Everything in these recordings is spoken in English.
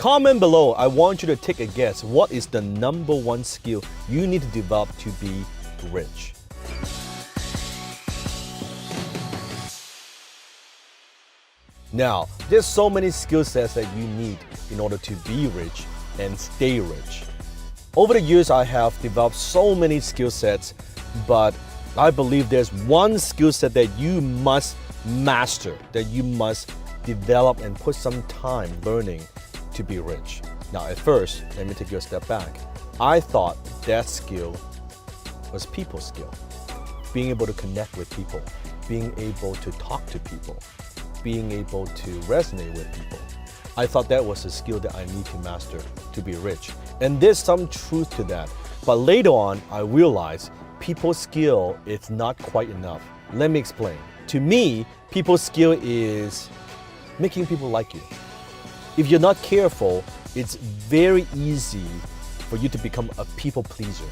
Comment below. I want you to take a guess. What is the number one skill you need to develop to be rich? Now, there's so many skill sets that you need in order to be rich and stay rich. Over the years, I have developed so many skill sets, but I believe there's one skill set that you must master, that you must develop and put some time learning to be rich. Now, at first, let me take you a step back. I thought that skill was people skill. Being able to connect with people, being able to talk to people, being able to resonate with people. I thought that was a skill that I need to master to be rich. And there's some truth to that. But later on, I realized people skill is not quite enough. Let me explain. To me, people skill is making people like you. If you're not careful, it's very easy for you to become a people pleaser,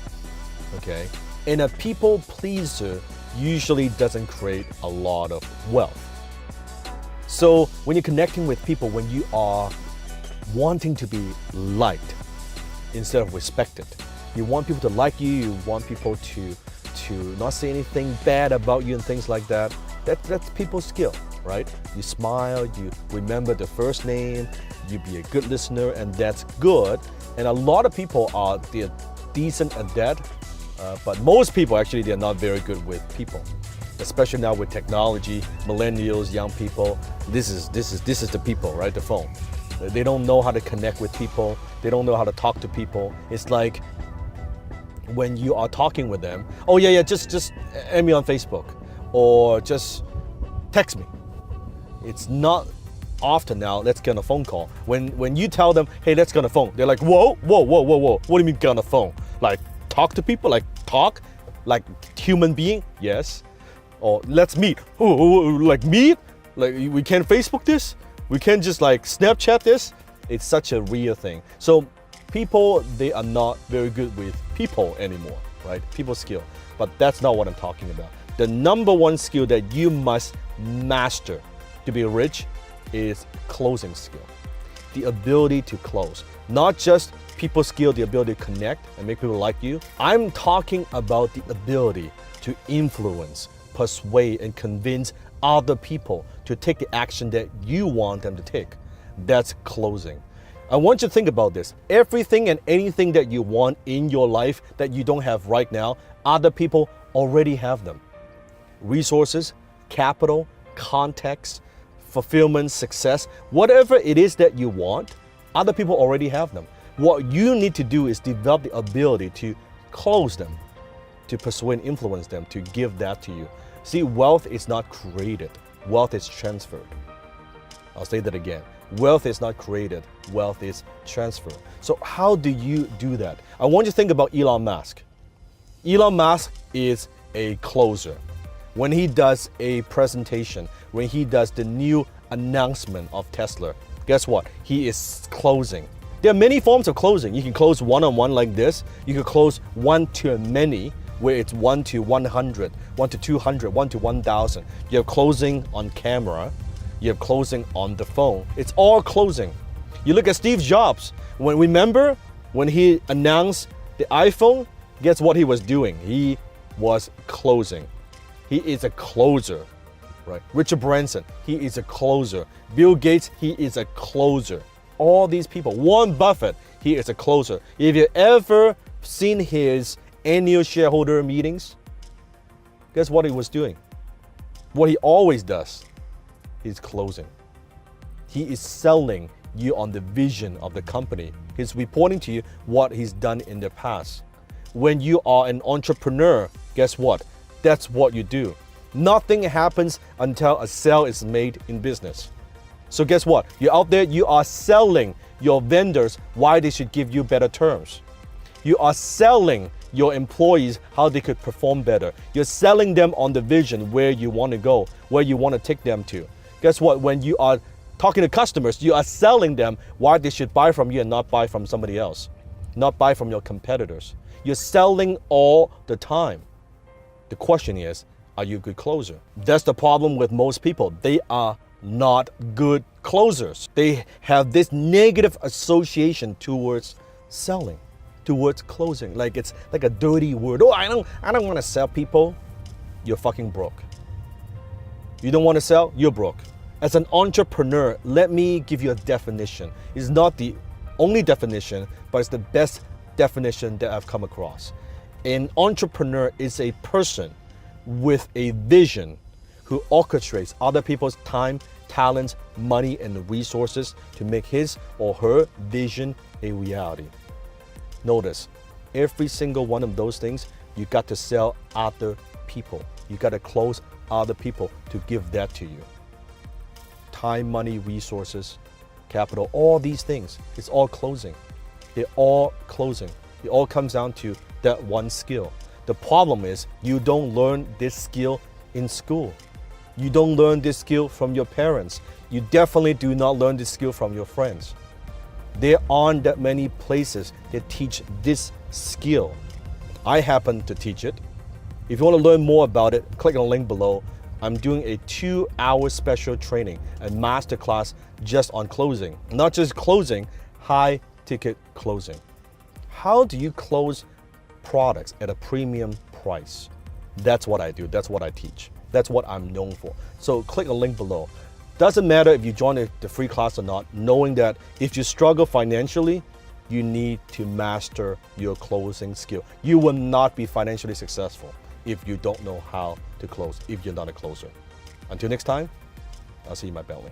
okay? And a people pleaser usually doesn't create a lot of wealth. So when you're connecting with people, when you are wanting to be liked instead of respected, you want people to like you, you want people to not say anything bad about you and things like that, that's people skill, right? You smile, you remember the first name, you be a good listener, and that's good. And a lot of people they're decent at that, but most people actually, they're not very good with people. Especially now with technology, millennials, young people, this is the people, right? The phone. They don't know how to connect with people. They don't know how to talk to people. It's like when you are talking with them, oh yeah, just add me on Facebook or just text me. It's not often now, let's get on a phone call. When you tell them, hey, let's get on a phone, they're like, whoa. What do you mean get on a phone? Like talk to people, like talk, like human being? Yes. Or let's meet. Oh, like meet? Like we can't Facebook this? We can't just like Snapchat this? It's such a real thing. So people, they are not very good with people anymore, right? People skill. But that's not what I'm talking about. The number one skill that you must master to be rich is closing skill. The ability to close. Not just people skill, the ability to connect and make people like you. I'm talking about the ability to influence, persuade, and convince other people to take the action that you want them to take. That's closing. I want you to think about this. Everything and anything that you want in your life that you don't have right now, other people already have them. Resources, capital, context, fulfillment, success, whatever it is that you want, other people already have them. What you need to do is develop the ability to close them, to persuade and influence them, to give that to you. See, wealth is not created, wealth is transferred. I'll say that again. Wealth is not created, wealth is transferred. So how do you do that? I want you to think about Elon Musk. Elon Musk is a closer. When he does a presentation, when he does the new announcement of Tesla, guess what? He is closing. There are many forms of closing. You can close one-on-one like this. You can close one to many, where it's 1 to 100, 1 to 200, 1 to 1,000. You have closing on camera. You have closing on the phone. It's all closing. You look at Steve Jobs. Remember when he announced the iPhone? Guess what he was doing? He was closing. He is a closer, right? Richard Branson, he is a closer. Bill Gates, he is a closer. All these people. Warren Buffett, he is a closer. If you've ever seen his annual shareholder meetings, guess what he was doing? What he always does, he's closing. He is selling you on the vision of the company. He's reporting to you what he's done in the past. When you are an entrepreneur, guess what? That's what you do. Nothing happens until a sale is made in business. So guess what? You're out there, you are selling your vendors why they should give you better terms. You are selling your employees how they could perform better. You're selling them on the vision where you want to go, where you want to take them to. Guess what? When you are talking to customers, you are selling them why they should buy from you and not buy from somebody else, not buy from your competitors. You're selling all the time. The question is, are you a good closer? That's the problem with most people. They are not good closers. They have this negative association towards selling, towards closing. Like it's like a dirty word. Oh, I don't want to sell people. You're fucking broke. You don't want to sell, you're broke. As an entrepreneur, let me give you a definition. It's not the only definition, but it's the best definition that I've come across. An entrepreneur is a person with a vision who orchestrates other people's time, talents, money, and resources to make his or her vision a reality. Notice, every single one of those things, you got to sell other people. You got to close other people to give that to you. Time, money, resources, capital, all these things, it's all closing. They're all closing. It all comes down to that one skill. The problem is you don't learn this skill in school. You don't learn this skill from your parents. You definitely do not learn this skill from your friends. There aren't that many places that teach this skill. I happen to teach it. If you want to learn more about it, click on the link below. I'm doing a 2-hour special training, a masterclass just on closing. Not just closing, high ticket closing. How do you close products at a premium price? That's what I do. That's what I teach. That's what I'm known for. So click the link below. Doesn't matter if you join the free class or not, knowing that if you struggle financially, you need to master your closing skill. You will not be financially successful if you don't know how to close, if you're not a closer. Until next time, I'll see you in my belly.